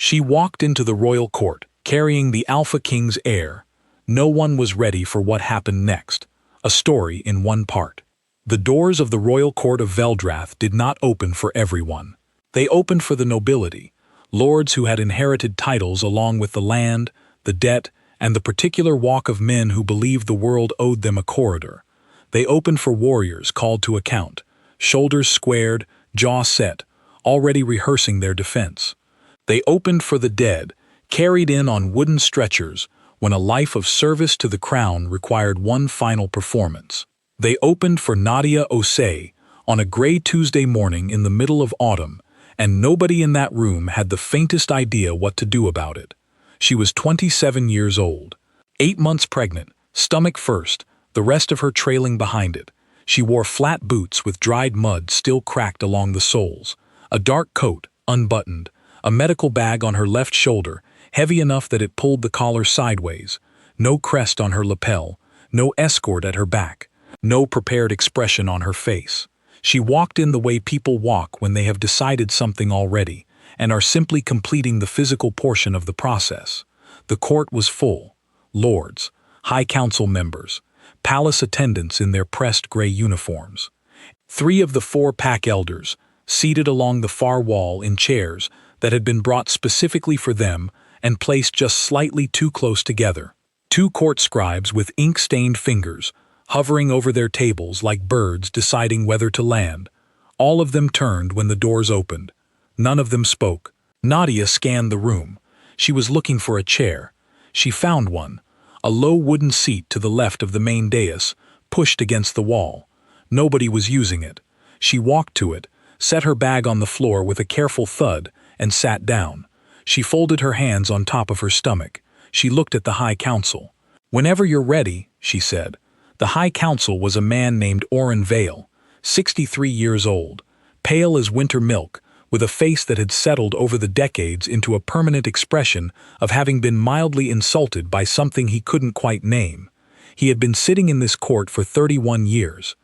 She walked into the royal court, carrying the Alpha King's heir. No one was ready for what happened next. A story in one part. The doors of the royal court of Veldrath did not open for everyone. They opened for the nobility, lords who had inherited titles along with the land, the debt, and the particular walk of men who believed the world owed them a corridor. They opened for warriors called to account, shoulders squared, jaw set, already rehearsing their defense. They opened for the dead, carried in on wooden stretchers, when a life of service to the crown required one final performance. They opened for Nadia Osei on a gray Tuesday morning in the middle of autumn, and nobody in that room had the faintest idea what to do about it. She was 27 years old, 8 months pregnant, stomach first, the rest of her trailing behind it. She wore flat boots with dried mud still cracked along the soles, a dark coat, unbuttoned, a medical bag on her left shoulder, heavy enough that it pulled the collar sideways, no crest on her lapel, no escort at her back, no prepared expression on her face. She walked in the way people walk when they have decided something already and are simply completing the physical portion of the process. The court was full. Lords, High Council members, palace attendants in their pressed gray uniforms. 3 of the 4 pack elders, seated along the far wall in chairs that had been brought specifically for them and placed just slightly too close together. 2 court scribes with ink-stained fingers, hovering over their tables like birds deciding whether to land. All of them turned when the doors opened. None of them spoke. Nadia scanned the room. She was looking for a chair. She found one, a low wooden seat to the left of the main dais, pushed against the wall. Nobody was using it. She walked to it, set her bag on the floor with a careful thud, and sat down. She folded her hands on top of her stomach. She looked at the High Council. "Whenever you're ready," she said. The High Council was a man named Oren Vale, 63 years old, pale as winter milk, with a face that had settled over the decades into a permanent expression of having been mildly insulted by something he couldn't quite name. He had been sitting in this court for 31 years.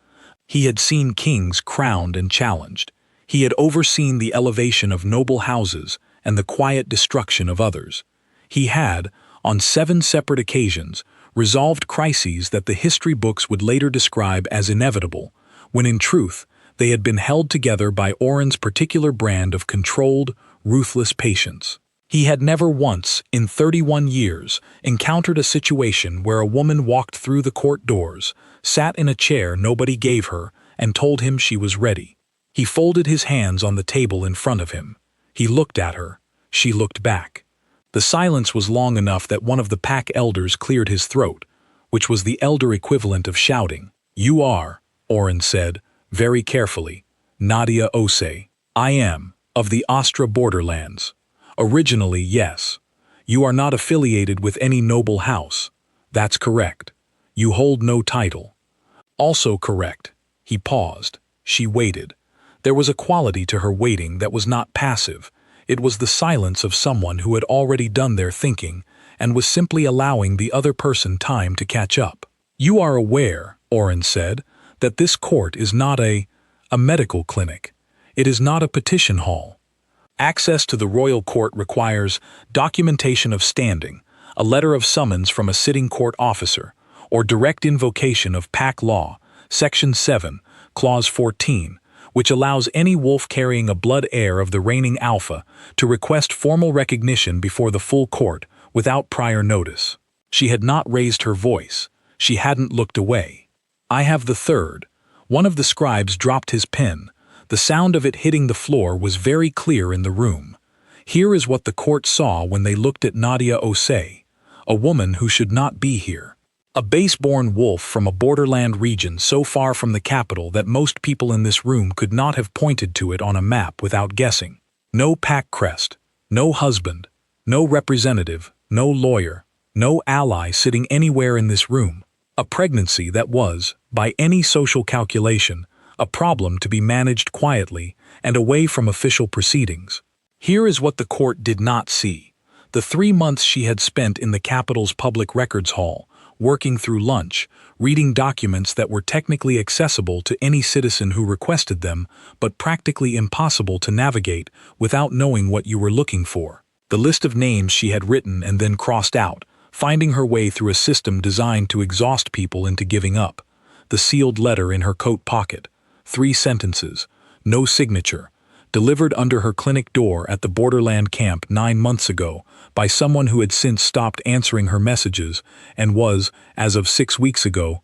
He had seen kings crowned and challenged. He had overseen the elevation of noble houses and the quiet destruction of others. He had, on 7 separate occasions, resolved crises that the history books would later describe as inevitable, when in truth, they had been held together by Oren's particular brand of controlled, ruthless patience. He had never once, in 31 years, encountered a situation where a woman walked through the court doors, sat in a chair nobody gave her, and told him she was ready. He folded his hands on the table in front of him. He looked at her. She looked back. The silence was long enough that one of the pack elders cleared his throat, which was the elder equivalent of shouting. "You are," Oren said, very carefully, "Nadia Osei. I am, of the Astra borderlands. Originally, yes. You are not affiliated with any noble house. That's correct. You hold no title. Also correct." He paused. She waited. There was a quality to her waiting that was not passive. It was the silence of someone who had already done their thinking and was simply allowing the other person time to catch up. "You are aware," Oren said, "that this court is not a medical clinic. It is not a petition hall. Access to the royal court requires documentation of standing, a letter of summons from a sitting court officer, or direct invocation of pack law, Section 7, Clause 14, which allows any wolf carrying a blood heir of the reigning alpha to request formal recognition before the full court without prior notice." She had not raised her voice. She hadn't looked away. "I have the 3rd. One of the scribes dropped his pen. The sound of it hitting the floor was very clear in the room. Here is what the court saw when they looked at Nadia Osei, a woman who should not be here. A base-born wolf from a borderland region so far from the capital that most people in this room could not have pointed to it on a map without guessing. No pack crest, no husband, no representative, no lawyer, no ally sitting anywhere in this room. A pregnancy that was, by any social calculation, a problem to be managed quietly and away from official proceedings. Here is what the court did not see. The 3 months she had spent in the capital's public records hall, working through lunch, reading documents that were technically accessible to any citizen who requested them, but practically impossible to navigate without knowing what you were looking for. The list of names she had written and then crossed out, finding her way through a system designed to exhaust people into giving up. The sealed letter in her coat pocket. 3 sentences. No signature. Delivered under her clinic door at the Borderland camp 9 months ago by someone who had since stopped answering her messages and was, as of 6 weeks ago,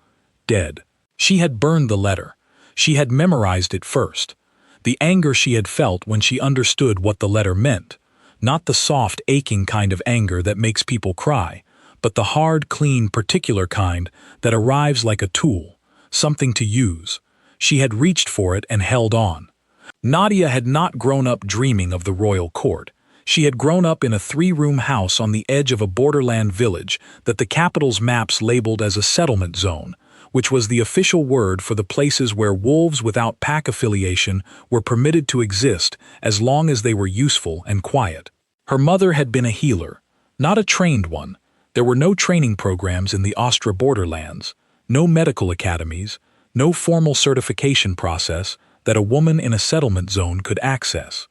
dead. She had burned the letter. She had memorized it first. The anger she had felt when she understood what the letter meant. Not the soft, aching kind of anger that makes people cry, but the hard, clean, particular kind that arrives like a tool, something to use. She had reached for it and held on. Nadia had not grown up dreaming of the royal court. She had grown up in a 3-room house on the edge of a borderland village that the capital's maps labeled as a settlement zone, which was the official word for the places where wolves without pack affiliation were permitted to exist as long as they were useful and quiet. Her mother had been a healer, not a trained one. There were no training programs in the Austria borderlands, no medical academies, no formal certification process that a woman in a settlement zone could access.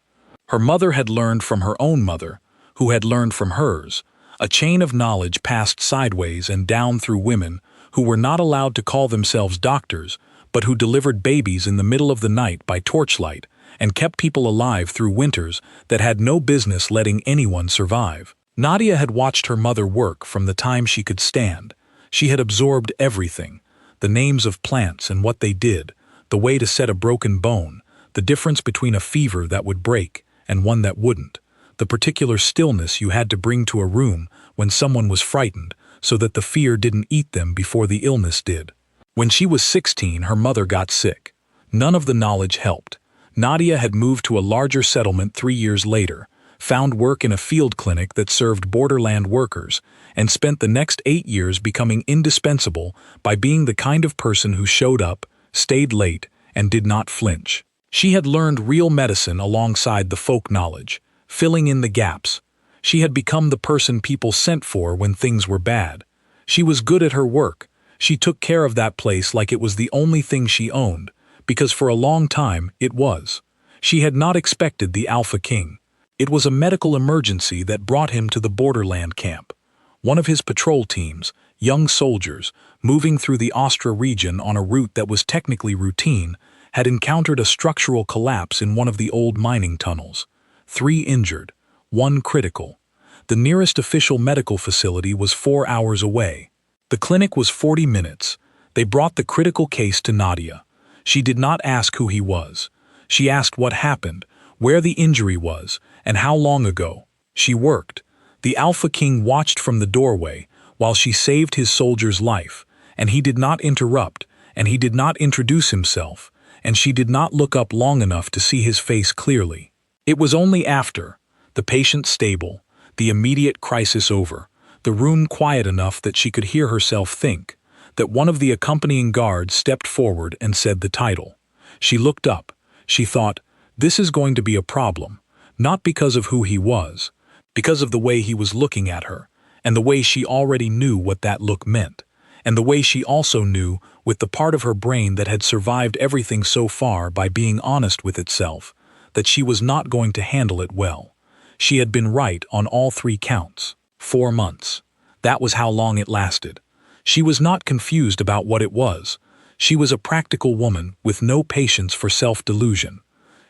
Her mother had learned from her own mother, who had learned from hers, a chain of knowledge passed sideways and down through women who were not allowed to call themselves doctors, but who delivered babies in the middle of the night by torchlight and kept people alive through winters that had no business letting anyone survive. Nadia had watched her mother work from the time she could stand. She had absorbed everything, the names of plants and what they did, the way to set a broken bone, the difference between a fever that would break and one that wouldn't, the particular stillness you had to bring to a room when someone was frightened so that the fear didn't eat them before the illness did. When she was 16, her mother got sick. None of the knowledge helped. Nadia had moved to a larger settlement 3 years later, found work in a field clinic that served borderland workers, and spent the next 8 years becoming indispensable by being the kind of person who showed up, stayed late, and did not flinch. She had learned real medicine alongside the folk knowledge, filling in the gaps. She had become the person people sent for when things were bad. She was good at her work. She took care of that place like it was the only thing she owned, because for a long time it was. She had not expected the Alpha King. It was a medical emergency that brought him to the Borderland camp. One of his patrol teams, young soldiers, moving through the Austria region on a route that was technically routine, had encountered a structural collapse in one of the old mining tunnels. 3 injured, 1 critical. The nearest official medical facility was 4 hours away. The clinic was 40 minutes. They brought the critical case to Nadia. She did not ask who he was. She asked what happened, where the injury was, and how long ago. She worked. The Alpha King watched from the doorway while she saved his soldier's life, and he did not interrupt, and he did not introduce himself, and she did not look up long enough to see his face clearly. It was only after, the patient stable, the immediate crisis over, the room quiet enough that she could hear herself think, that one of the accompanying guards stepped forward and said the title. She looked up. She thought, this is going to be a problem, not because of who he was, because of the way he was looking at her, and the way she already knew what that look meant, and the way she also knew, with the part of her brain that had survived everything so far by being honest with itself, that she was not going to handle it well. She had been right on all 3 counts. 4 months. That was how long it lasted. She was not confused about what it was. She was a practical woman with no patience for self-delusion.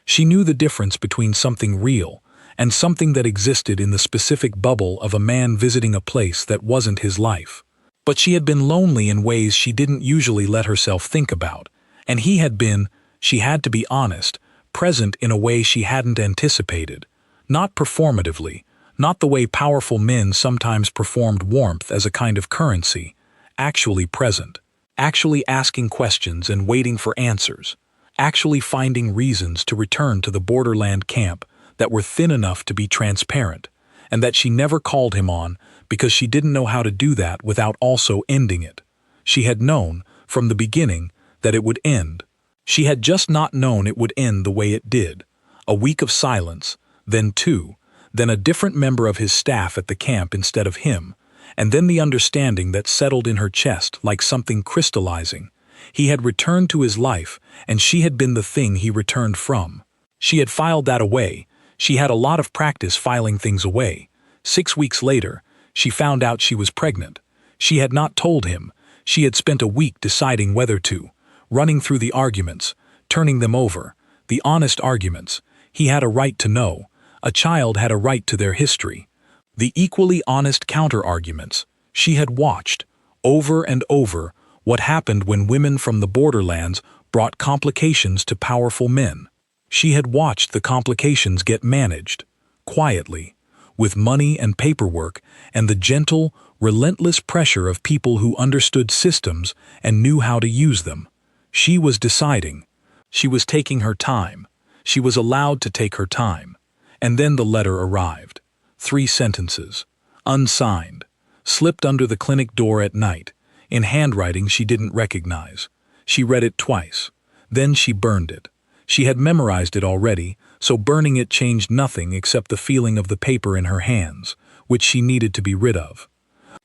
She knew the difference between something real and something that existed in the specific bubble of a man visiting a place that wasn't his life. But she had been lonely in ways she didn't usually let herself think about, and he had been, she had to be honest, present in a way she hadn't anticipated. Not performatively, not the way powerful men sometimes performed warmth as a kind of currency, actually present, actually asking questions and waiting for answers, actually finding reasons to return to the Borderland camp that were thin enough to be transparent, and that she never called him on because she didn't know how to do that without also ending it. She had known, from the beginning, that it would end. She had just not known it would end the way it did. A week of silence, then 2, then a different member of his staff at the camp instead of him, and then the understanding that settled in her chest like something crystallizing. He had returned to his life, and she had been the thing he returned from. She had filed that away. She had a lot of practice filing things away. 6 weeks later, she found out she was pregnant. She had not told him. She had spent a week deciding whether to, running through the arguments, turning them over, the honest arguments. He had a right to know. A child had a right to their history. The equally honest counter-arguments. She had watched, over and over, what happened when women from the borderlands brought complications to powerful men. She had watched the complications get managed, quietly, with money and paperwork and the gentle, relentless pressure of people who understood systems and knew how to use them. She was deciding. She was taking her time. She was allowed to take her time. And then the letter arrived. 3 sentences. Unsigned. Slipped under the clinic door at night, in handwriting she didn't recognize. She read it twice. Then she burned it. She had memorized it already, so burning it changed nothing except the feeling of the paper in her hands, which she needed to be rid of.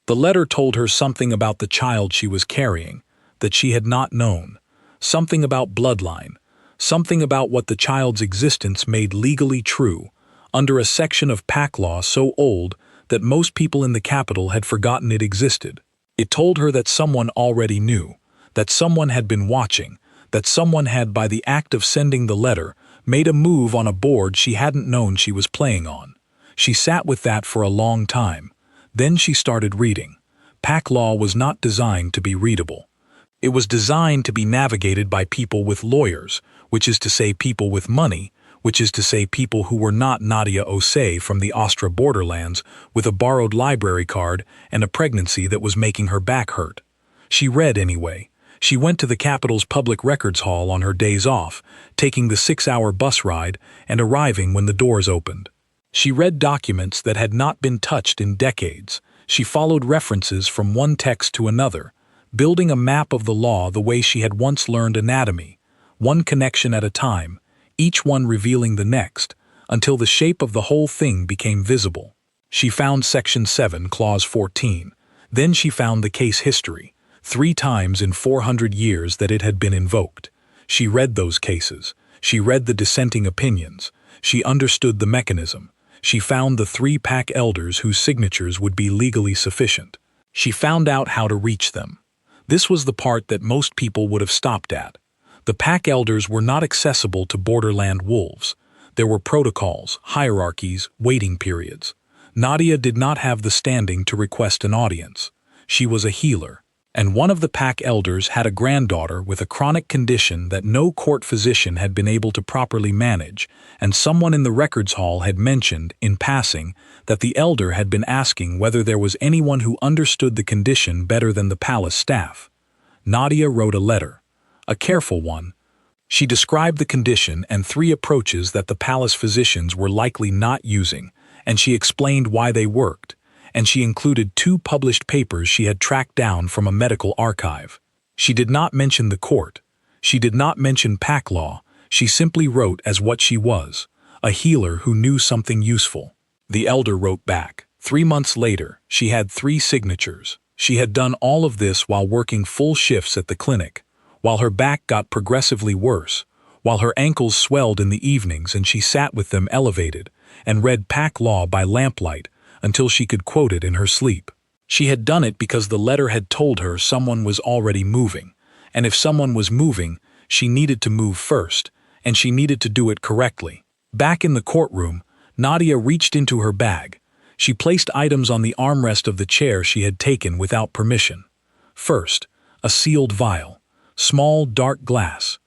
The letter told her something about the child she was carrying, that she had not known. Something about bloodline. Something about what the child's existence made legally true, under a section of pack law so old that most people in the capital had forgotten it existed. It told her that someone already knew, that someone had been watching, that someone had, by the act of sending the letter, made a move on a board she hadn't known she was playing on. She sat with that for a long time. Then she started reading. Pack law was not designed to be readable. It was designed to be navigated by people with lawyers, which is to say people with money, which is to say people who were not Nadia Osei from the Austria borderlands with a borrowed library card and a pregnancy that was making her back hurt. She read anyway. She went to the capital's public records hall on her days off, taking the 6-hour bus ride and arriving when the doors opened. She read documents that had not been touched in decades. She followed references from one text to another, building a map of the law the way she had once learned anatomy, one connection at a time, each one revealing the next, until the shape of the whole thing became visible. She found Section 7, Clause 14. Then she found the case history, 3 times in 400 years that it had been invoked. She read those cases. She read the dissenting opinions. She understood the mechanism. She found the 3 pack elders whose signatures would be legally sufficient. She found out how to reach them. This was the part that most people would have stopped at. The pack elders were not accessible to borderland wolves. There were protocols, hierarchies, waiting periods. Nadia did not have the standing to request an audience. She was a healer, and one of the pack elders had a granddaughter with a chronic condition that no court physician had been able to properly manage, and someone in the records hall had mentioned, in passing, that the elder had been asking whether there was anyone who understood the condition better than the palace staff. Nadia wrote a letter. A careful one. She described the condition and 3 approaches that the palace physicians were likely not using, and she explained why they worked, and she included 2 published papers she had tracked down from a medical archive. She did not mention the court. She did not mention pack law. She simply wrote as what she was, a healer who knew something useful. The elder wrote back. 3 months later, she had 3 signatures. She had done all of this while working full shifts at the clinic, while her back got progressively worse, while her ankles swelled in the evenings and she sat with them elevated and read pack law by lamplight until she could quote it in her sleep. She had done it because the letter had told her someone was already moving, and if someone was moving, she needed to move first, and she needed to do it correctly. Back in the courtroom, Nadia reached into her bag. She placed items on the armrest of the chair she had taken without permission. First, a sealed vial. Small, dark glass.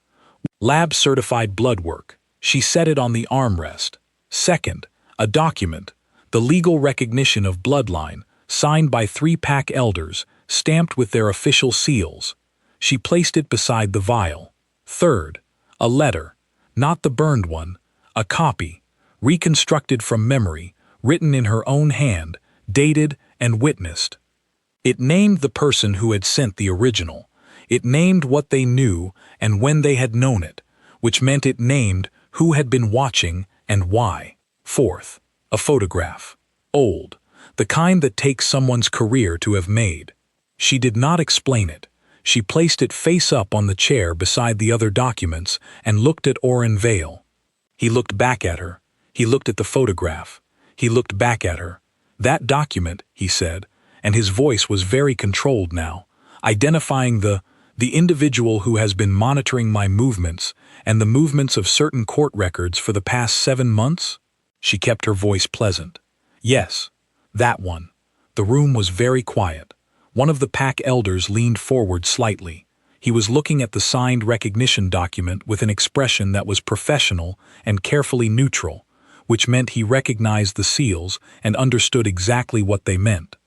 Lab-certified blood work. She set it on the armrest. Second, a document. The legal recognition of bloodline, signed by 3 pack elders, stamped with their official seals. She placed it beside the vial. Third, a letter. Not the burned one. A copy. Reconstructed from memory, written in her own hand, dated and witnessed. It named the person who had sent the original. It named what they knew and when they had known it, which meant it named who had been watching and why. Fourth, a photograph. Old, the kind that takes someone's career to have made. She did not explain it. She placed it face up on the chair beside the other documents and looked at Oren Vale. He looked back at her. He looked at the photograph. He looked back at her. "That document," he said, and his voice was very controlled now, "identifying the individual who has been monitoring my movements and the movements of certain court records for the past 7 months?" She kept her voice pleasant. "Yes, that one." The room was very quiet. One of the pack elders leaned forward slightly. He was looking at the signed recognition document with an expression that was professional and carefully neutral, which meant he recognized the seals and understood exactly what they meant.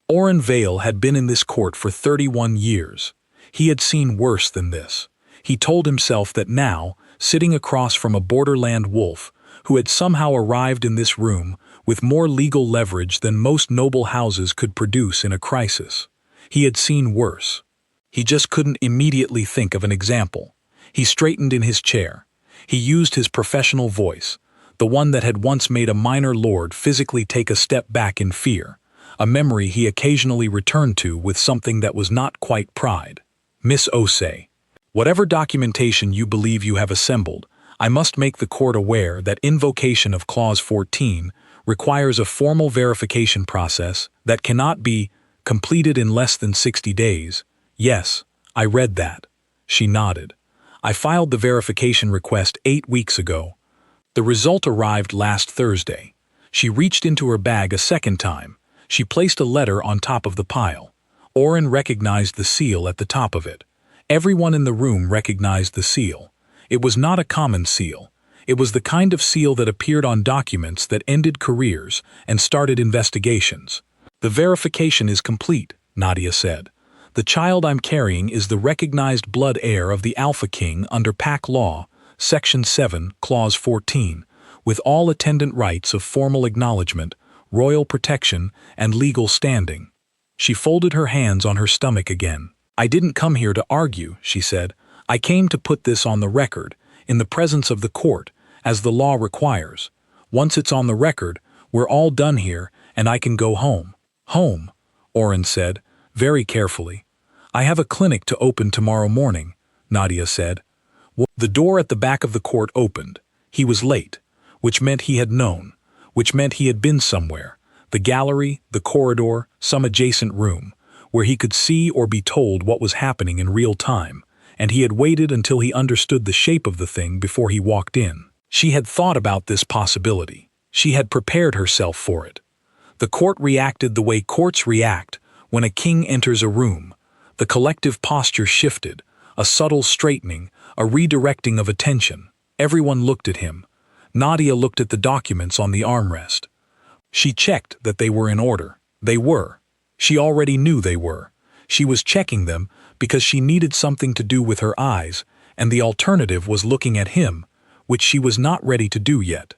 Oren Vale had been in this court for 31 years. He had seen worse than this. He told himself that now, sitting across from a borderland wolf, who had somehow arrived in this room with more legal leverage than most noble houses could produce in a crisis, he had seen worse. He just couldn't immediately think of an example. He straightened in his chair. He used his professional voice, the one that had once made a minor lord physically take a step back in fear, a memory he occasionally returned to with something that was not quite pride. "Miss Osei, whatever documentation you believe you have assembled, I must make the court aware that invocation of Clause 14 requires a formal verification process that cannot be completed in less than 60 days. Yes, I read that." She nodded. "I filed the verification request 8 weeks ago. The result arrived last Thursday." She reached into her bag a second time. She placed a letter on top of the pile. Oren recognized the seal at the top of it. Everyone in the room recognized the seal. It was not a common seal. It was the kind of seal that appeared on documents that ended careers and started investigations. "The verification is complete," Nadia said. "The child I'm carrying is the recognized blood heir of the Alpha King under Pack Law, Section 7, Clause 14, with all attendant rights of formal acknowledgement, royal protection, and legal standing." She folded her hands on her stomach again. "I didn't come here to argue," she said. "I came to put this on the record, in the presence of the court, as the law requires. Once it's on the record, we're all done here, and I can go home." "Home," Oren said, very carefully. "I have a clinic to open tomorrow morning," Nadia said. The door at the back of the court opened. He was late, which meant he had known, which meant he had been somewhere. The gallery, the corridor, some adjacent room, where he could see or be told what was happening in real time, and he had waited until he understood the shape of the thing before he walked in. She had thought about this possibility. She had prepared herself for it. The court reacted the way courts react when a king enters a room. The collective posture shifted, a subtle straightening, a redirecting of attention. Everyone looked at him. Nadia looked at the documents on the armrest. She checked that they were in order. They were. She already knew they were. She was checking them because she needed something to do with her eyes, and the alternative was looking at him, which she was not ready to do yet.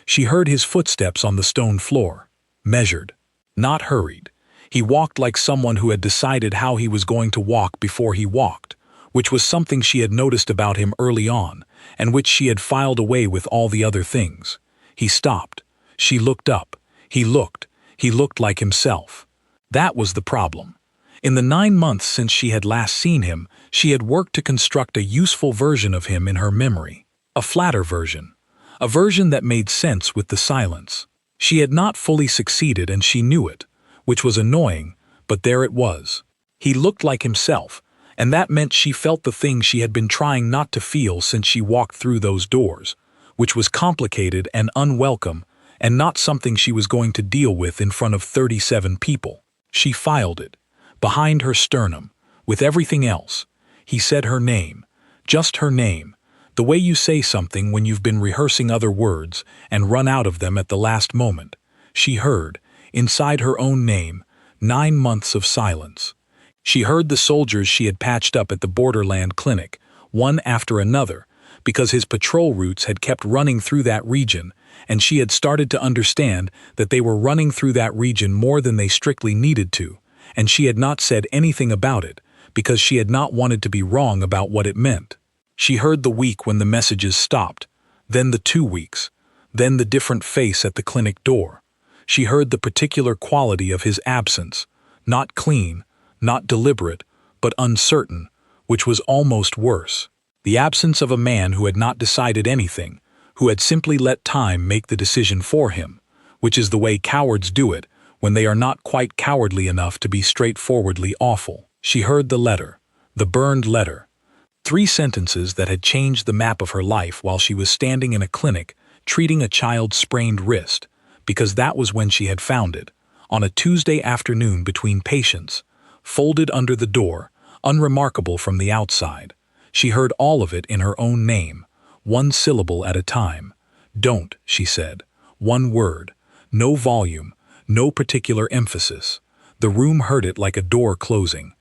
She heard his footsteps on the stone floor. Measured. Not hurried. He walked like someone who had decided how he was going to walk before he walked, which was something she had noticed about him early on, and which she had filed away with all the other things. He stopped. She looked up. He looked like himself. That was the problem. In the 9 months since she had last seen him, she had worked to construct a useful version of him in her memory. A flatter version. A version that made sense with the silence. She had not fully succeeded and she knew it, which was annoying, but there it was. He looked like himself, and that meant she felt the thing she had been trying not to feel since she walked through those doors, which was complicated and unwelcome, and not something she was going to deal with in front of 37 people. She filed it, behind her sternum, with everything else. He said her name, just her name, the way you say something when you've been rehearsing other words and run out of them at the last moment. She heard, inside her own name, 9 months of silence. She heard the soldiers she had patched up at the Borderland Clinic, one after another, because his patrol routes had kept running through that region, and she had started to understand that they were running through that region more than they strictly needed to, and she had not said anything about it, because she had not wanted to be wrong about what it meant. She heard the week when the messages stopped, then the 2 weeks, then the different face at the clinic door. She heard the particular quality of his absence, not clean, not deliberate, but uncertain, which was almost worse. The absence of a man who had not decided anything, who had simply let time make the decision for him, which is the way cowards do it when they are not quite cowardly enough to be straightforwardly awful. She heard the letter, the burned letter. 3 sentences that had changed the map of her life while she was standing in a clinic treating a child's sprained wrist, because that was when she had found it, on a Tuesday afternoon between patients, folded under the door, unremarkable from the outside. She heard all of it in her own name, one syllable at a time. "Don't," she said. One word. No volume, no particular emphasis. The room heard it like a door closing.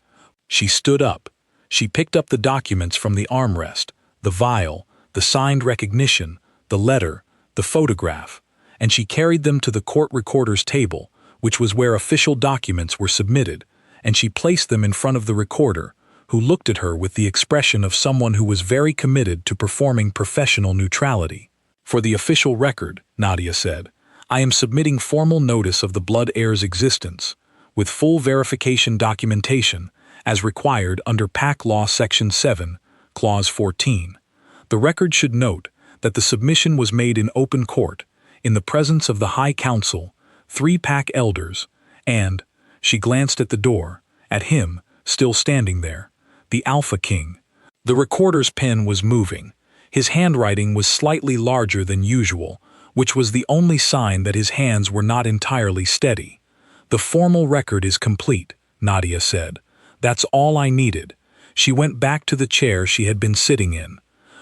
She stood up. She picked up the documents from the armrest, the vial, the signed recognition, the letter, the photograph, and she carried them to the court recorder's table, which was where official documents were submitted, and she placed them in front of the recorder, who looked at her with the expression of someone who was very committed to performing professional neutrality. "For the official record," Nadia said, "I am submitting formal notice of the blood heir's existence, with full verification documentation, as required under PAC Law Section 7, Clause 14. The record should note that the submission was made in open court, in the presence of the High Council, 3 PAC elders, and," she glanced at the door, at him, still standing there, "the Alpha King." The recorder's pen was moving. His handwriting was slightly larger than usual, which was the only sign that his hands were not entirely steady. "The formal record is complete," Nadia said. "That's all I needed." She went back to the chair she had been sitting in.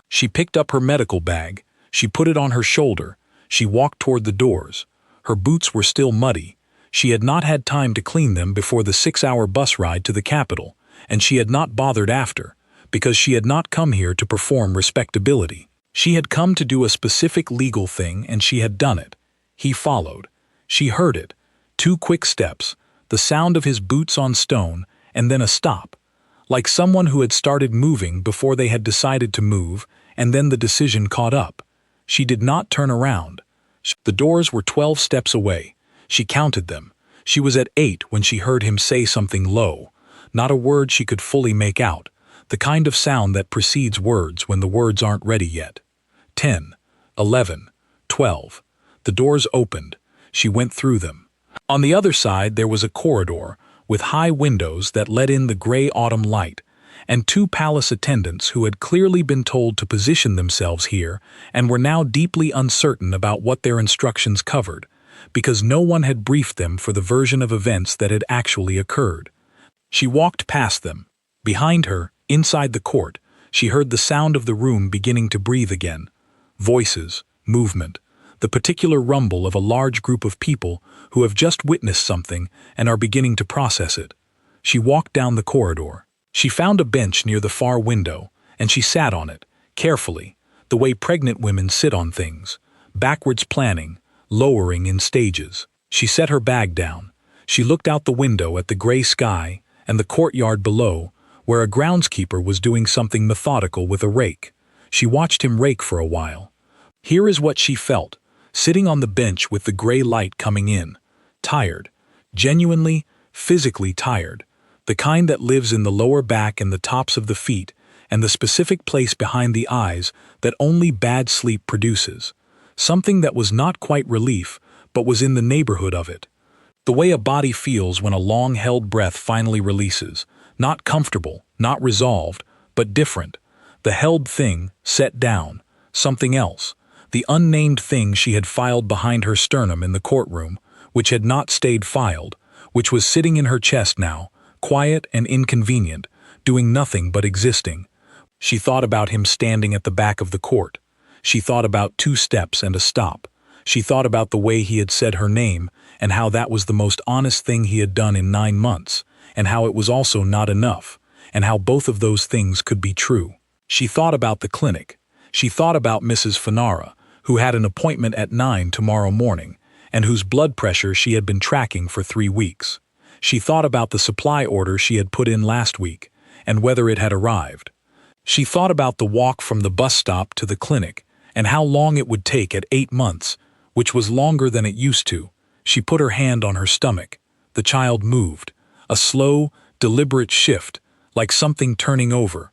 She picked up her medical bag. She put it on her shoulder. She walked toward the doors. Her boots were still muddy. She had not had time to clean them before the 6-hour bus ride to the capital, and she had not bothered after, because she had not come here to perform respectability. She had come to do a specific legal thing, and she had done it. He followed. She heard it. 2 quick steps, the sound of his boots on stone, and then a stop, like someone who had started moving before they had decided to move, and then the decision caught up. She did not turn around. The doors were 12 steps away. She counted them. She was at 8 when she heard him say something low, not a word she could fully make out, the kind of sound that precedes words when the words aren't ready yet. 10, 11, 12. The doors opened. She went through them. On the other side there was a corridor, with high windows that let in the gray autumn light, and 2 palace attendants who had clearly been told to position themselves here and were now deeply uncertain about what their instructions covered, because no one had briefed them for the version of events that had actually occurred. She walked past them. Behind her, inside the court, she heard the sound of the room beginning to breathe again. Voices, movement, the particular rumble of a large group of people who have just witnessed something and are beginning to process it. She walked down the corridor. She found a bench near the far window, and she sat on it, carefully, the way pregnant women sit on things, backwards planning, lowering in stages. She set her bag down. She looked out the window at the gray sky and the courtyard below, where a groundskeeper was doing something methodical with a rake. She watched him rake for a while. Here is what she felt, sitting on the bench with the gray light coming in. Tired. Genuinely, physically tired. The kind that lives in the lower back and the tops of the feet, and the specific place behind the eyes that only bad sleep produces. Something that was not quite relief, but was in the neighborhood of it. The way a body feels when a long-held breath finally releases. Not comfortable, not resolved, but different. The held thing, set down. Something else. The unnamed thing she had filed behind her sternum in the courtroom, which had not stayed filed, which was sitting in her chest now, quiet and inconvenient, doing nothing but existing. She thought about him standing at the back of the court. She thought about 2 steps and a stop. She thought about the way he had said her name, and how that was the most honest thing he had done in 9 months, and how it was also not enough, and how both of those things could be true. She thought about the clinic. She thought about Mrs. Fanara, who had an appointment at 9 tomorrow morning, and whose blood pressure she had been tracking for 3 weeks. She thought about the supply order she had put in last week, and whether it had arrived. She thought about the walk from the bus stop to the clinic, and how long it would take at 8 months, which was longer than it used to. She put her hand on her stomach. The child moved. A slow, deliberate shift, like something turning over.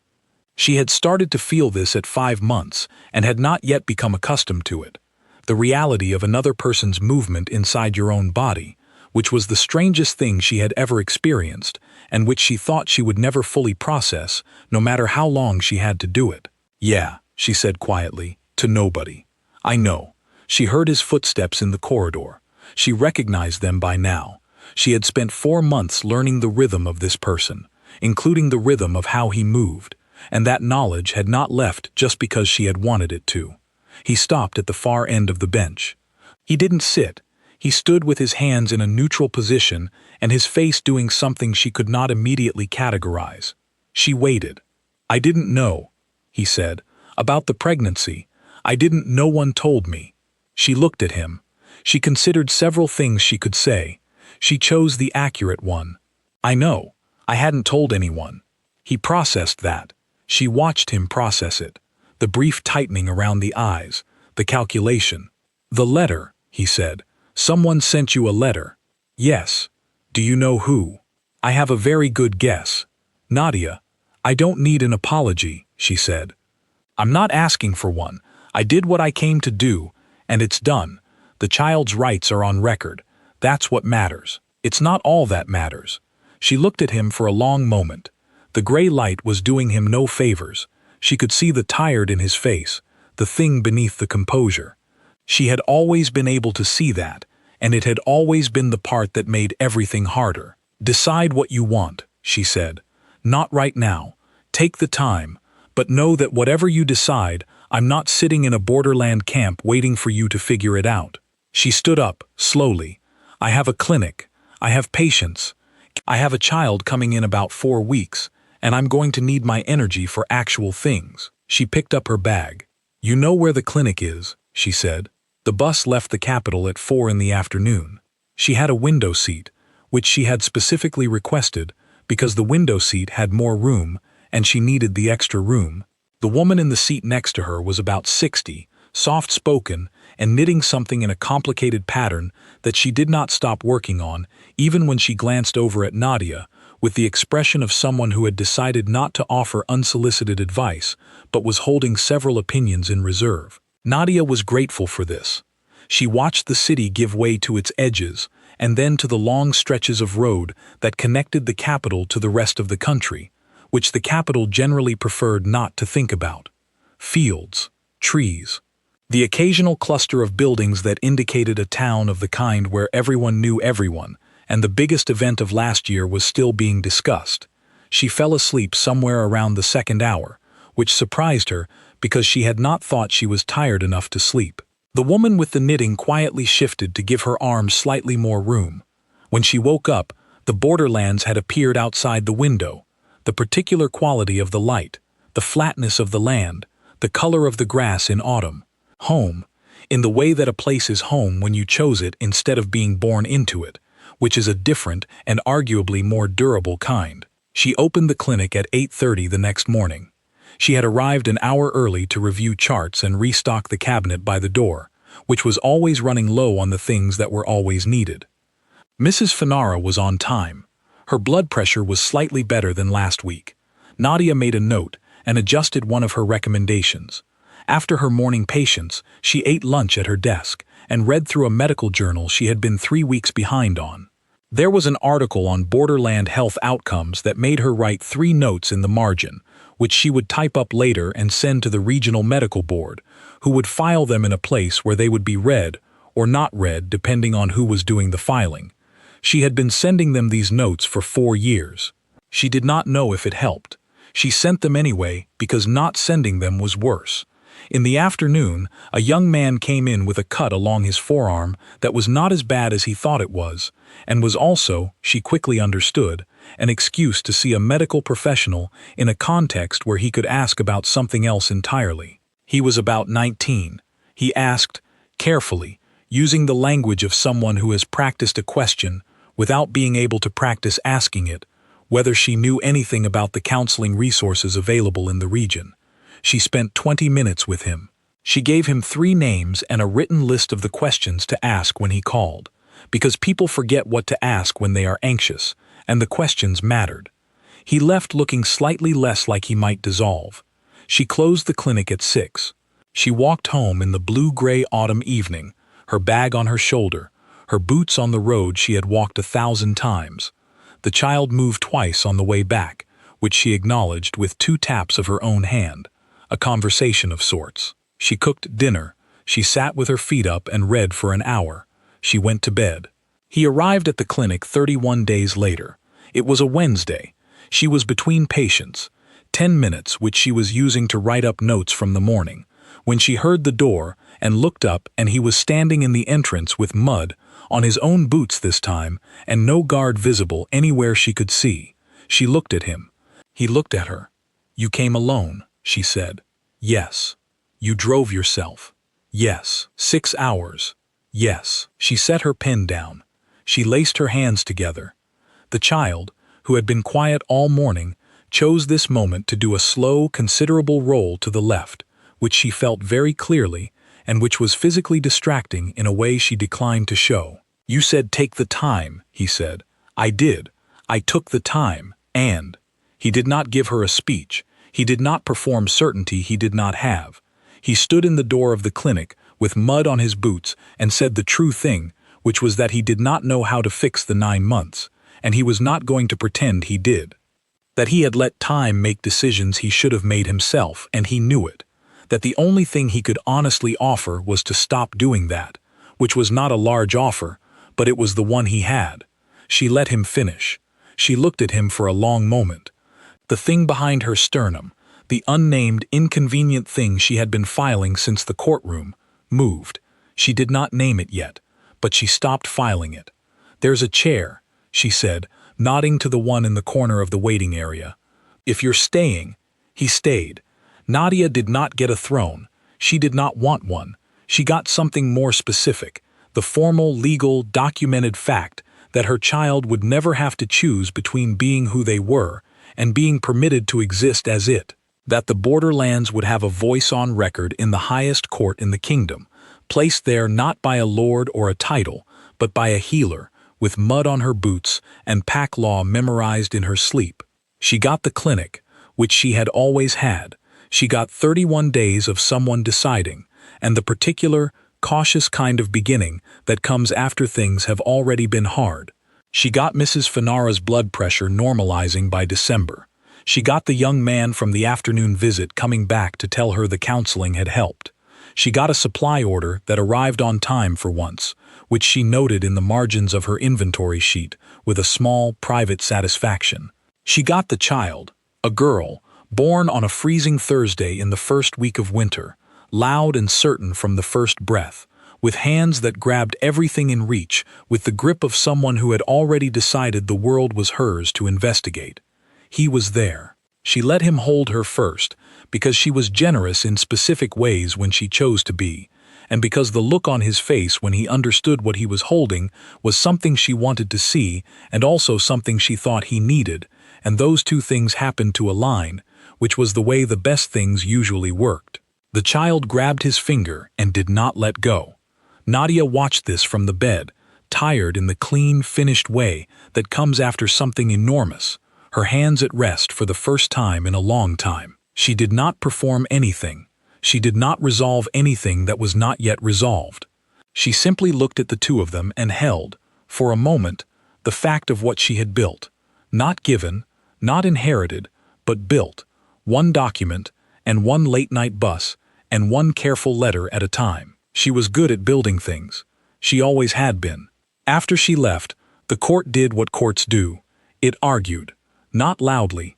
She had started to feel this at 5 months, and had not yet become accustomed to it. The reality of another person's movement inside your own body, which was the strangest thing she had ever experienced, and which she thought she would never fully process, no matter how long she had to do it. "Yeah," she said quietly, to nobody. "I know." She heard his footsteps in the corridor. She recognized them by now. She had spent 4 months learning the rhythm of this person, including the rhythm of how he moved, and that knowledge had not left just because she had wanted it to. He stopped at the far end of the bench. He didn't sit. He stood with his hands in a neutral position and his face doing something she could not immediately categorize. She waited. "I didn't know," he said, "about the pregnancy. I didn't. No one told me." She looked at him. She considered several things she could say. She chose the accurate one. "I know. I hadn't told anyone." He processed that. She watched him process it. The brief tightening around the eyes, the calculation. "The letter," he said. "Someone sent you a letter." "Yes." "Do you know who?" "I have a very good guess. Nadia." "I don't need an apology," she said. "I'm not asking for one. I did what I came to do, and it's done. The child's rights are on record. That's what matters. It's not all that matters." She looked at him for a long moment. The gray light was doing him no favors. She could see the tired in his face, the thing beneath the composure. She had always been able to see that, and it had always been the part that made everything harder. "Decide what you want," she said. "Not right now. Take the time, but know that whatever you decide, I'm not sitting in a borderland camp waiting for you to figure it out." She stood up, slowly. "I have a clinic. I have patients. I have a child coming in about 4 weeks, and I'm going to need my energy for actual things." She picked up her bag. "You know where the clinic is," she said. The bus left the capital at 4 in the afternoon. She had a window seat, which she had specifically requested because the window seat had more room and she needed the extra room. The woman in the seat next to her was about 60, soft-spoken, and knitting something in a complicated pattern that she did not stop working on, even when she glanced over at Nadia, with the expression of someone who had decided not to offer unsolicited advice, but was holding several opinions in reserve. Nadia was grateful for this. She watched the city give way to its edges, and then to the long stretches of road that connected the capital to the rest of the country, which the capital generally preferred not to think about. Fields, trees, the occasional cluster of buildings that indicated a town of the kind where everyone knew everyone, and the biggest event of last year was still being discussed. She fell asleep somewhere around the 2nd hour, which surprised her because she had not thought she was tired enough to sleep. The woman with the knitting quietly shifted to give her arms slightly more room. When she woke up, the borderlands had appeared outside the window. The particular quality of the light, the flatness of the land, the color of the grass in autumn. Home, in the way that a place is home when you chose it instead of being born into it, which is a different and arguably more durable kind. She opened the clinic at 8:30 the next morning. She had arrived an hour early to review charts and restock the cabinet by the door, which was always running low on the things that were always needed. Mrs. Finara was on time. Her blood pressure was slightly better than last week. Nadia made a note and adjusted one of her recommendations. After her morning patients, she ate lunch at her desk and read through a medical journal she had been 3 weeks behind on. There was an article on borderland health outcomes that made her write 3 notes in the margin, which she would type up later and send to the regional medical board, who would file them in a place where they would be read or not read depending on who was doing the filing. She had been sending them these notes for 4 years. She did not know if it helped. She sent them anyway because not sending them was worse. In the afternoon, a young man came in with a cut along his forearm that was not as bad as he thought it was, and was also, she quickly understood, an excuse to see a medical professional in a context where he could ask about something else entirely. He was about 19. He asked, carefully, using the language of someone who has practiced a question without being able to practice asking it, whether she knew anything about the counseling resources available in the region. She spent 20 minutes with him. She gave him 3 names and a written list of the questions to ask when he called, because people forget what to ask when they are anxious, and the questions mattered. He left looking slightly less like he might dissolve. She closed the clinic at 6. She walked home in the blue-gray autumn evening, her bag on her shoulder, her boots on the road she had walked 1,000 times. The child moved twice on the way back, which she acknowledged with 2 taps of her own hand, a conversation of sorts. She cooked dinner, she sat with her feet up and read for an hour. She went to bed. He arrived at the clinic 31 days later. It was a Wednesday. She was between patients, 10 minutes which she was using to write up notes from the morning, when she heard the door and looked up, and he was standing in the entrance with mud on his own boots this time, and no guard visible anywhere she could see. She looked at him. He looked at her. "You came alone," she said. "Yes." "You drove yourself." "Yes." "6 hours." "Yes." She set her pen down. She laced her hands together. The child, who had been quiet all morning, chose this moment to do a slow, considerable roll to the left, which she felt very clearly, and which was physically distracting in a way she declined to show. "You said take the time," he said. "I did. I took the time, and—" He did not give her a speech. He did not perform certainty he did not have. He stood in the door of the clinic, with mud on his boots, and said the true thing, which was that he did not know how to fix the 9 months, and he was not going to pretend he did. That he had let time make decisions he should have made himself, and he knew it. That the only thing he could honestly offer was to stop doing that, which was not a large offer, but it was the one he had. She let him finish. She looked at him for a long moment. The thing behind her sternum, the unnamed, inconvenient thing she had been filing since the courtroom, moved. She did not name it yet, but she stopped filing it. "There's a chair," she said, nodding to the one in the corner of the waiting area. "If you're staying—" He stayed. Nadia did not get a throne. She did not want one. She got something more specific, the formal, legal, documented fact that her child would never have to choose between being who they were and being permitted to exist as it. That the borderlands would have a voice on record in the highest court in the kingdom, placed there not by a lord or a title, but by a healer, with mud on her boots and pack law memorized in her sleep. She got the clinic, which she had always had. She got 31 days of someone deciding, and the particular, cautious kind of beginning that comes after things have already been hard. She got Mrs. Finara's blood pressure normalizing by December. She got the young man from the afternoon visit coming back to tell her the counseling had helped. She got a supply order that arrived on time for once, which she noted in the margins of her inventory sheet with a small, private satisfaction. She got the child, a girl, born on a freezing Thursday in the first week of winter, loud and certain from the first breath, with hands that grabbed everything in reach, with the grip of someone who had already decided the world was hers to investigate. He was there. She let him hold her first, because she was generous in specific ways when she chose to be, and because the look on his face when he understood what he was holding was something she wanted to see and also something she thought he needed, and those two things happened to align, which was the way the best things usually worked. The child grabbed his finger and did not let go. Nadia watched this from the bed, tired in the clean, finished way that comes after something enormous, her hands at rest for the first time in a long time. She did not perform anything. She did not resolve anything that was not yet resolved. She simply looked at the two of them and held, for a moment, the fact of what she had built. Not given, not inherited, but built. One document, and one late-night bus, and one careful letter at a time. She was good at building things. She always had been. After she left, the court did what courts do. It argued. Not loudly.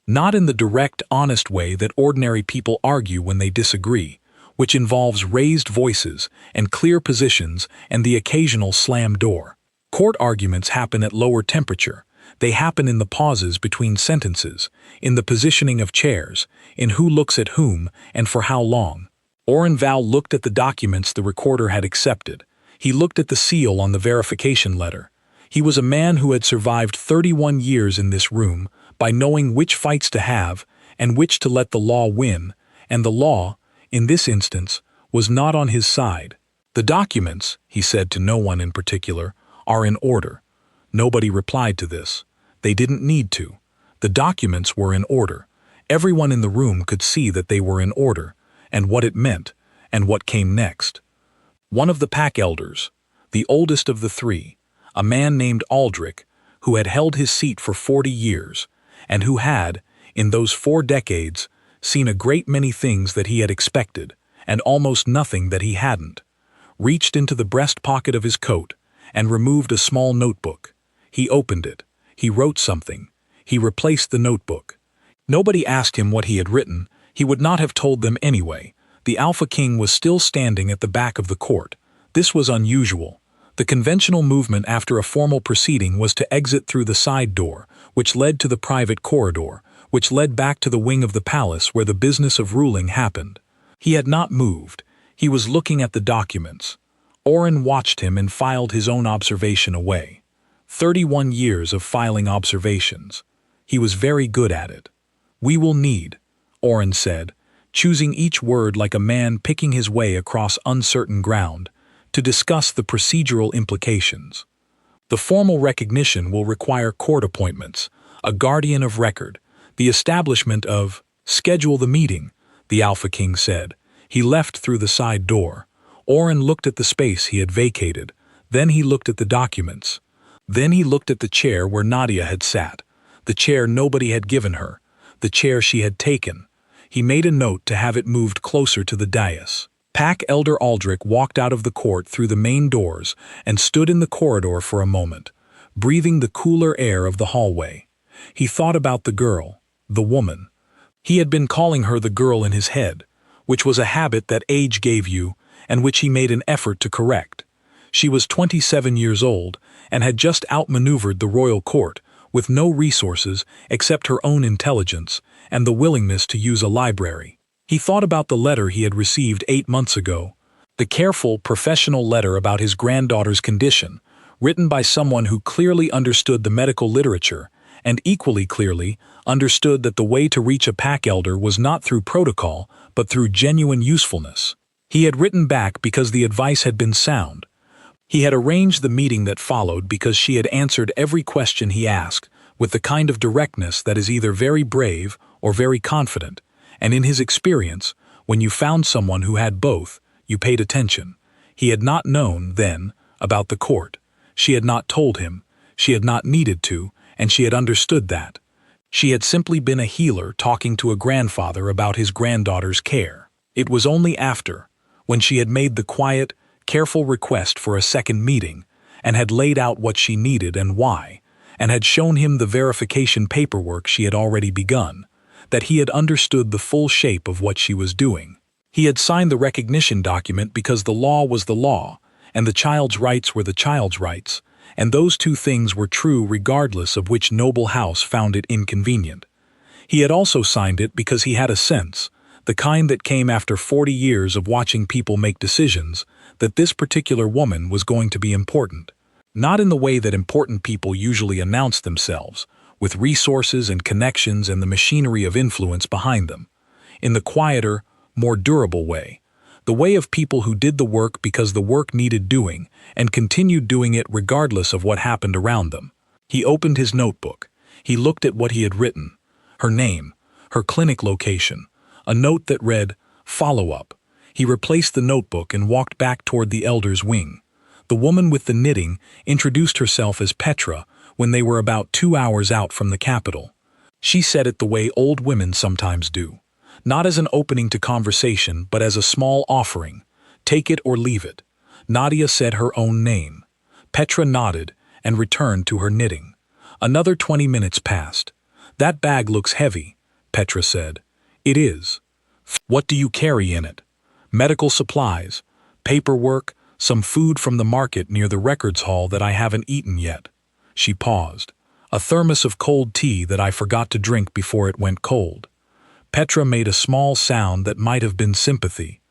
Not in the direct, honest way that ordinary people argue when they disagree, which involves raised voices and clear positions and the occasional slam door. Court arguments happen at lower temperature. They happen in the pauses between sentences, in the positioning of chairs, in who looks at whom and for how long. Orenval looked at the documents the recorder had accepted. He looked at the seal on the verification letter. He was a man who had survived 31 years in this room by knowing which fights to have and which to let the law win, and the law, in this instance, was not on his side. "The documents," he said to no one in particular, "are in order." Nobody replied to this. They didn't need to. The documents were in order. Everyone in the room could see that they were in order, and what it meant, and what came next. One of the pack elders, the oldest of the three, a man named Aldrich, who had held his seat for 40 years, and who had, in those 4 decades, seen a great many things that he had expected, and almost nothing that he hadn't, reached into the breast pocket of his coat and removed a small notebook. He opened it. He wrote something. He replaced the notebook. Nobody asked him what he had written. He would not have told them anyway. The Alpha King was still standing at the back of the court. This was unusual. The conventional movement after a formal proceeding was to exit through the side door, which led to the private corridor, which led back to the wing of the palace where the business of ruling happened. He had not moved. He was looking at the documents. Oren watched him and filed his own observation away. 31 years of filing observations. He was very good at it. "We will need," Oren said, choosing each word like a man picking his way across uncertain ground, to discuss the procedural implications. "The formal recognition will require court appointments, a guardian of record, the establishment of—" "Schedule the meeting," the Alpha King said. He left through the side door. Oren looked at the space he had vacated. Then he looked at the documents. Then he looked at the chair where Nadia had sat, the chair nobody had given her, the chair she had taken. He made a note to have it moved closer to the dais. Pack Elder Aldrich walked out of the court through the main doors and stood in the corridor for a moment, breathing the cooler air of the hallway. He thought about the girl, the woman. He had been calling her the girl in his head, which was a habit that age gave you and which he made an effort to correct. She was 27 years old and had just outmaneuvered the royal court with no resources except her own intelligence and the willingness to use a library. He thought about the letter he had received 8 months ago, the careful, professional letter about his granddaughter's condition, written by someone who clearly understood the medical literature and equally clearly understood that the way to reach a pack elder was not through protocol but through genuine usefulness. He had written back because the advice had been sound. He had arranged the meeting that followed because she had answered every question he asked with the kind of directness that is either very brave or very confident, and in his experience, when you found someone who had both, you paid attention. He had not known, then, about the court. She had not told him, she had not needed to, and she had understood that. She had simply been a healer talking to a grandfather about his granddaughter's care. It was only after, when she had made the quiet, careful request for a second meeting, and had laid out what she needed and why, and had shown him the verification paperwork she had already begun, that he had understood the full shape of what she was doing. He had signed the recognition document because the law was the law, and the child's rights were the child's rights, and those two things were true regardless of which noble house found it inconvenient. He had also signed it because he had a sense, the kind that came after 40 years of watching people make decisions, that this particular woman was going to be important. Not in the way that important people usually announce themselves, with resources and connections and the machinery of influence behind them. In the quieter, more durable way. The way of people who did the work because the work needed doing and continued doing it regardless of what happened around them. He opened his notebook. He looked at what he had written. Her name, her clinic location, a note that read, "Follow-up." He replaced the notebook and walked back toward the elder's wing. The woman with the knitting introduced herself as Petra when they were about 2 hours out from the capital. She said it the way old women sometimes do, not as an opening to conversation but as a small offering, take it or leave it. Nadia said her own name. Petra nodded and returned to her knitting. Another 20 minutes passed. "That bag looks heavy," Petra said. "It is." "What do you carry in it?" "Medical supplies, paperwork, some food from the market near the records hall that I haven't eaten yet." She paused. "A thermos of cold tea that I forgot to drink before it went cold." Petra made a small sound that might have been sympathy.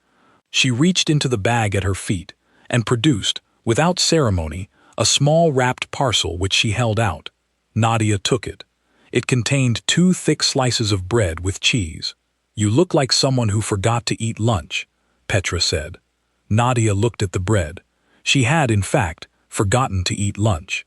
She reached into the bag at her feet and produced, without ceremony, a small wrapped parcel which she held out. Nadia took it. It contained 2 thick slices of bread with cheese. "You look like someone who forgot to eat lunch," Petra said. Nadia looked at the bread. She had, in fact, forgotten to eat lunch.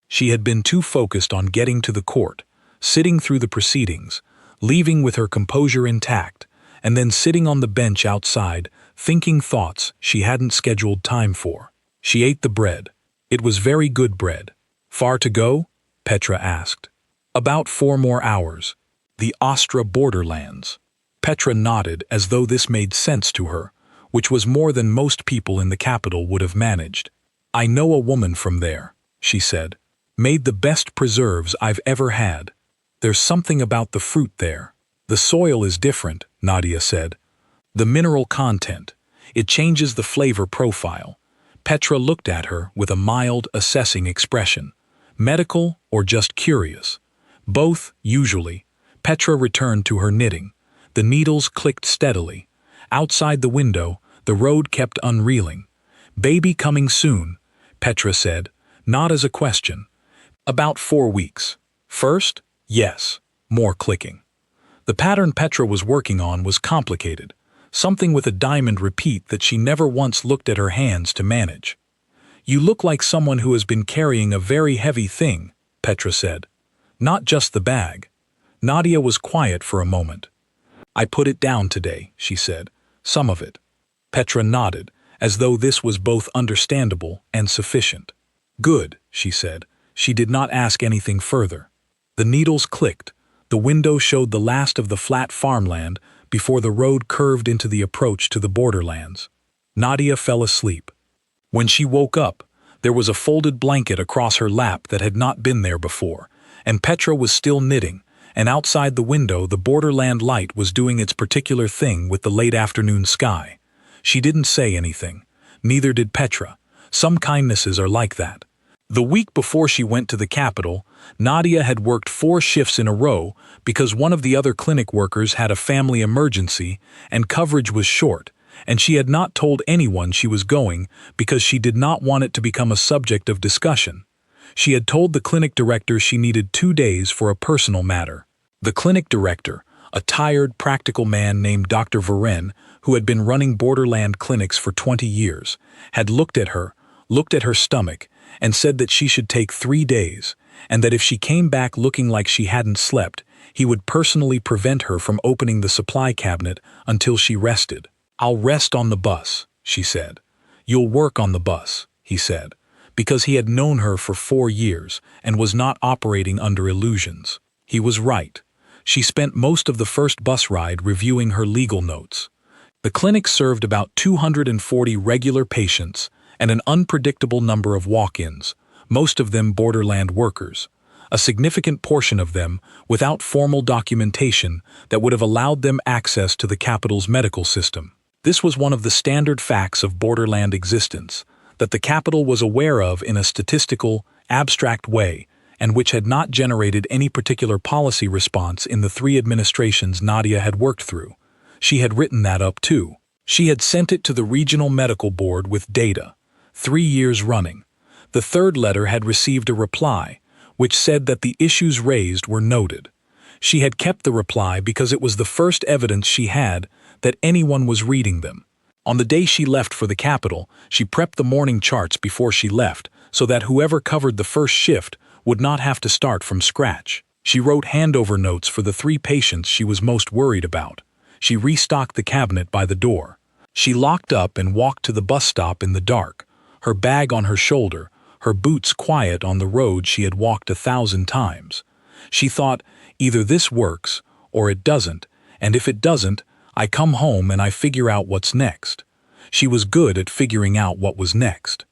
She had been too focused on getting to the court, sitting through the proceedings, leaving with her composure intact, and then sitting on the bench outside, thinking thoughts she hadn't scheduled time for. She ate the bread. It was very good bread. Far to go? Petra asked. About 4 more hours. The Austria borderlands. Petra nodded as though this made sense to her, which was more than most people in the capital would have managed. I know a woman from there, she said. Made the best preserves I've ever had. There's something about the fruit there. The soil is different, Nadia said. The mineral content. It changes the flavor profile. Petra looked at her with a mild, assessing expression. Medical or just curious? Both, usually. Petra returned to her knitting. The needles clicked steadily. Outside the window, the road kept unreeling. Baby coming soon, Petra said, not as a question. About 4 weeks. First? Yes. More clicking. The pattern Petra was working on was complicated, something with a diamond repeat that she never once looked at her hands to manage. You look like someone who has been carrying a very heavy thing, Petra said. Not just the bag. Nadia was quiet for a moment. I put it down today, she said. Some of it. Petra nodded, as though this was both understandable and sufficient. Good, she said. She did not ask anything further. The needles clicked. The window showed the last of the flat farmland before the road curved into the approach to the borderlands. Nadia fell asleep. When she woke up, there was a folded blanket across her lap that had not been there before, and Petra was still knitting, and outside the window the borderland light was doing its particular thing with the late afternoon sky. She didn't say anything. Neither did Petra. Some kindnesses are like that. The week before she went to the capital, Nadia had worked 4 shifts in a row because one of the other clinic workers had a family emergency and coverage was short, and she had not told anyone she was going because she did not want it to become a subject of discussion. She had told the clinic director she needed 2 days for a personal matter. The clinic director, a tired, practical man named Dr. Varen, who had been running borderland clinics for 20 years, had looked at her stomach, and said that she should take 3 days, and that if she came back looking like she hadn't slept, he would personally prevent her from opening the supply cabinet until she rested. I'll rest on the bus, she said. You'll work on the bus, he said, because he had known her for 4 years and was not operating under illusions. He was right. She spent most of the first bus ride reviewing her legal notes. The clinic served about 240 regular patients and an unpredictable number of walk-ins, most of them borderland workers, a significant portion of them without formal documentation that would have allowed them access to the capital's medical system. This was one of the standard facts of borderland existence, that the capital was aware of in a statistical, abstract way, and which had not generated any particular policy response in the 3 administrations Nadia had worked through. She had written that up too. She had sent it to the regional medical board with data, 3 years running. The 3rd letter had received a reply, which said that the issues raised were noted. She had kept the reply because it was the first evidence she had that anyone was reading them. On the day she left for the capital, she prepped the morning charts before she left so that whoever covered the first shift would not have to start from scratch. She wrote handover notes for the 3 patients she was most worried about. She restocked the cabinet by the door. She locked up and walked to the bus stop in the dark, her bag on her shoulder, her boots quiet on the road she had walked 1,000 times. She thought, either this works or it doesn't, and if it doesn't, I come home and I figure out what's next. She was good at figuring out what was next.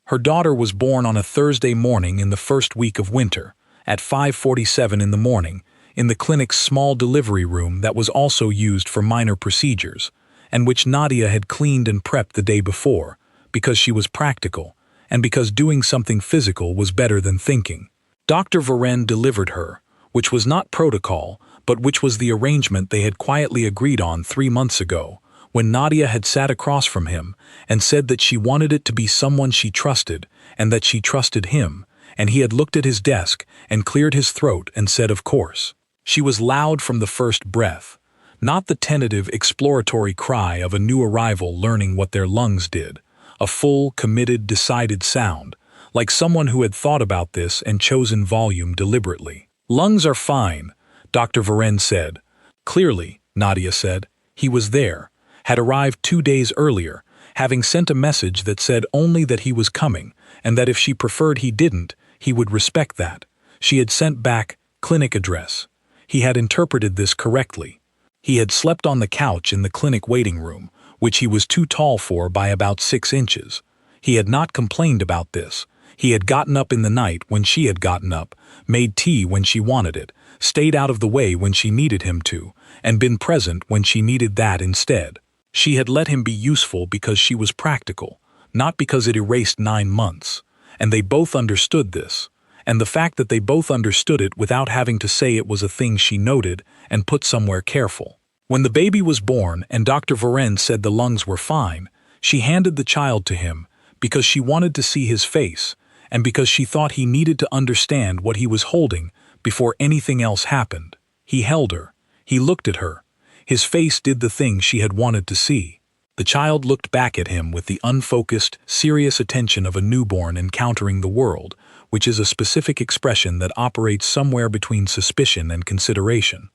Her daughter was born on a Thursday morning in the first week of winter, at 5:47 in the morning, in the clinic's small delivery room that was also used for minor procedures, and which Nadia had cleaned and prepped the day before, because she was practical, and because doing something physical was better than thinking. Dr. Varen delivered her, which was not protocol, but which was the arrangement they had quietly agreed on 3 months ago, when Nadia had sat across from him and said that she wanted it to be someone she trusted and that she trusted him, and he had looked at his desk and cleared his throat and said of course. She was loud from the first breath, not the tentative exploratory cry of a new arrival learning what their lungs did, a full, committed, decided sound, like someone who had thought about this and chosen volume deliberately. Lungs are fine, Dr. Varen said. Clearly, Nadia said, he was there, had arrived 2 days earlier, having sent a message that said only that he was coming, and that if she preferred he didn't, he would respect that. She had sent back, clinic address. He had interpreted this correctly. He had slept on the couch in the clinic waiting room, which he was too tall for by about 6 inches. He had not complained about this. He had gotten up in the night when she had gotten up, made tea when she wanted it, stayed out of the way when she needed him to, and been present when she needed that instead. She had let him be useful because she was practical, not because it erased 9 months. And they both understood this. And the fact that they both understood it without having to say it was a thing she noted and put somewhere careful. When the baby was born and Dr. Varenne said the lungs were fine, she handed the child to him because she wanted to see his face and because she thought he needed to understand what he was holding before anything else happened. He held her. He looked at her. His face did the thing she had wanted to see. The child looked back at him with the unfocused, serious attention of a newborn encountering the world, which is a specific expression that operates somewhere between suspicion and consideration.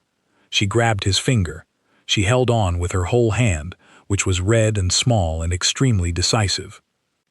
She grabbed his finger. She held on with her whole hand, which was red and small and extremely decisive.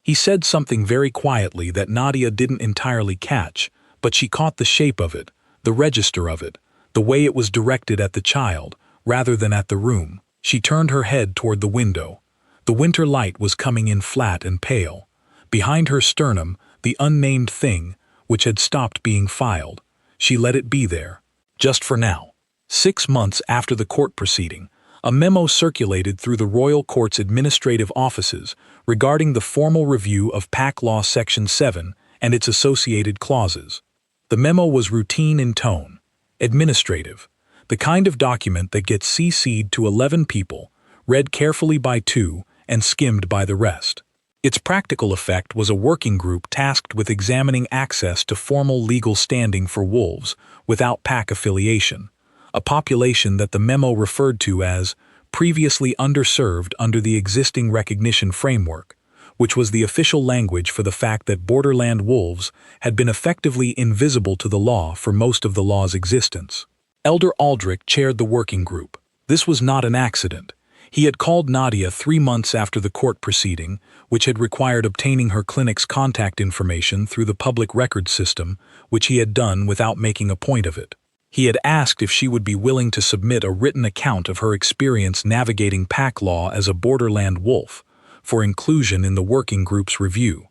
He said something very quietly that Nadia didn't entirely catch, but she caught the shape of it, the register of it, the way it was directed at the child, rather than at the room. She turned her head toward the window. The winter light was coming in flat and pale. Behind her sternum, the unnamed thing, which had stopped being filed. She let it be there, just for now. 6 months after the court proceeding, a memo circulated through the Royal Court's administrative offices regarding the formal review of PAC Law Section 7 and its associated clauses. The memo was routine in tone, administrative, the kind of document that gets CC'd to 11 people, read carefully by 2, and skimmed by the rest. Its practical effect was a working group tasked with examining access to formal legal standing for wolves without PAC affiliation, a population that the memo referred to as previously underserved under the existing recognition framework, which was the official language for the fact that borderland wolves had been effectively invisible to the law for most of the law's existence. Elder Aldrich chaired the working group. This was not an accident. He had called Nadia 3 months after the court proceeding, which had required obtaining her clinic's contact information through the public records system, which he had done without making a point of it. He had asked if she would be willing to submit a written account of her experience navigating PAC law as a borderland wolf for inclusion in the working group's review.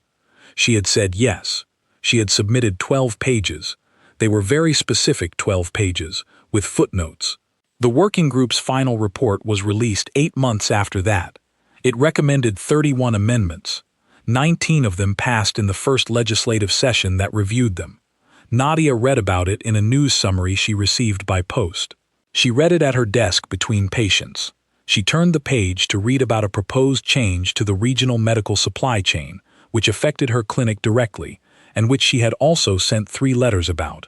She had said yes. She had submitted 12 pages. They were very specific 12 pages, with footnotes. The working group's final report was released 8 months after that. It recommended 31 amendments. 19 of them passed in the first legislative session that reviewed them. Nadia read about it in a news summary she received by post. She read it at her desk between patients. She turned the page to read about a proposed change to the regional medical supply chain, which affected her clinic directly, and which she had also sent 3 letters about.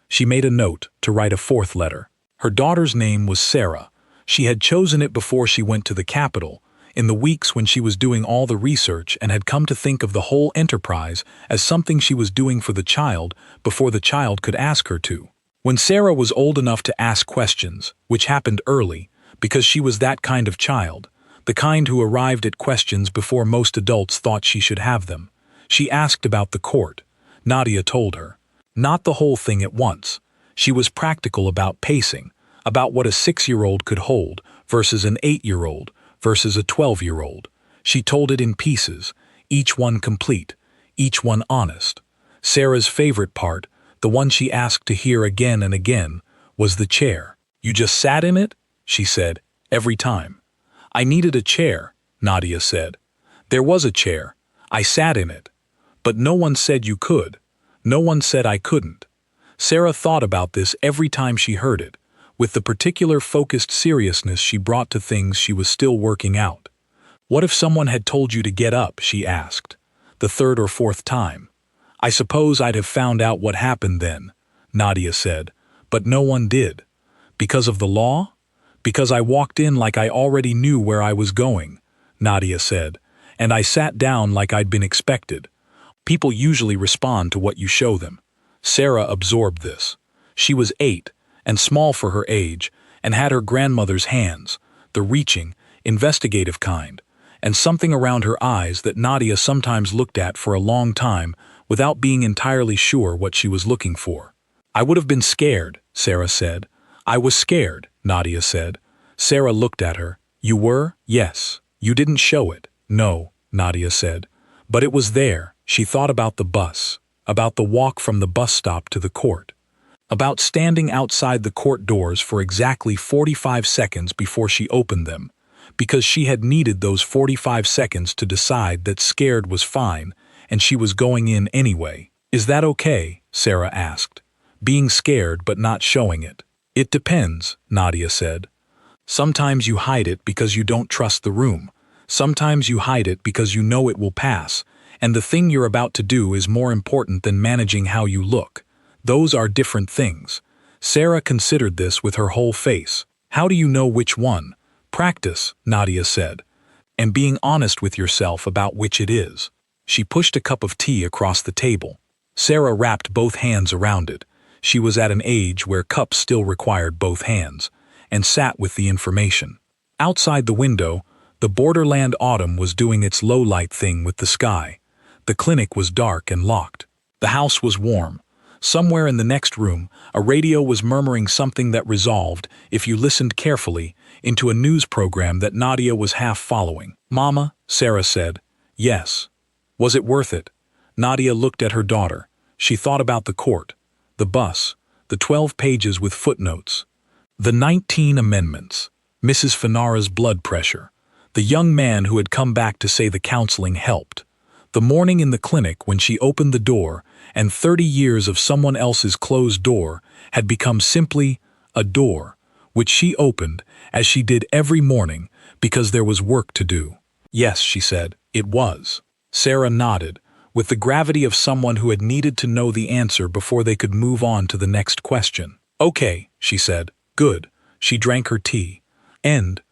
She made a note to write a 4th letter. Her daughter's name was Sarah. She had chosen it before she went to the capital, in the weeks when she was doing all the research and had come to think of the whole enterprise as something she was doing for the child before the child could ask her to. When Sarah was old enough to ask questions, which happened early, because she was that kind of child, the kind who arrived at questions before most adults thought she should have them, she asked about the court. Nadia told her. Not the whole thing at once. She was practical about pacing, about what a 6-year-old could hold versus an 8-year-old versus a 12-year-old. She told it in pieces, each one complete, each one honest. Sarah's favorite part, the one she asked to hear again and again, was the chair. "You just sat in it?" she said, every time. "I needed a chair," Nadia said. "There was a chair. I sat in it. But no one said you could. No one said I couldn't." Sarah thought about this every time she heard it, with the particular focused seriousness she brought to things she was still working out. "What if someone had told you to get up?" she asked, the 3rd or 4th time. "I suppose I'd have found out what happened then," Nadia said, "but no one did. Because of the law? Because I walked in like I already knew where I was going," Nadia said, "and I sat down like I'd been expected. People usually respond to what you show them." Sarah absorbed this. She was 8, and small for her age, and had her grandmother's hands, the reaching, investigative kind, and something around her eyes that Nadia sometimes looked at for a long time without being entirely sure what she was looking for. "I would have been scared," Sarah said. "I was scared," Nadia said. Sarah looked at her. "You were?" "Yes. You didn't show it." "No," Nadia said. "But it was there." She thought about the bus, about the walk from the bus stop to the court, about standing outside the court doors for exactly 45 seconds before she opened them, because she had needed those 45 seconds to decide that scared was fine and she was going in anyway. "Is that okay?" Sarah asked. "Being scared but not showing it." "It depends," Nadia said. "Sometimes you hide it because you don't trust the room. Sometimes you hide it because you know it will pass, and the thing you're about to do is more important than managing how you look. Those are different things." Sarah considered this with her whole face. "How do you know which one?" "Practice," Nadia said, "and being honest with yourself about which it is." She pushed a cup of tea across the table. Sarah wrapped both hands around it. She was at an age where cups still required both hands, and sat with the information. Outside the window, the borderland autumn was doing its low-light thing with the sky. The clinic was dark and locked. The house was warm. Somewhere in the next room, a radio was murmuring something that resolved, if you listened carefully, into a news program that Nadia was half following. "Mama," Sarah said. "Yes." "Was it worth it?" Nadia looked at her daughter. She thought about the court, the bus, the 12 pages with footnotes, the 19 amendments, Mrs. Finara's blood pressure, the young man who had come back to say the counseling helped, the morning in the clinic when she opened the door and 30 years of someone else's closed door had become simply a door, which she opened, as she did every morning, because there was work to do. "Yes," she said, "it was." Sarah nodded, with the gravity of someone who had needed to know the answer before they could move on to the next question. "Okay," she said. "Good." She drank her tea. "And,"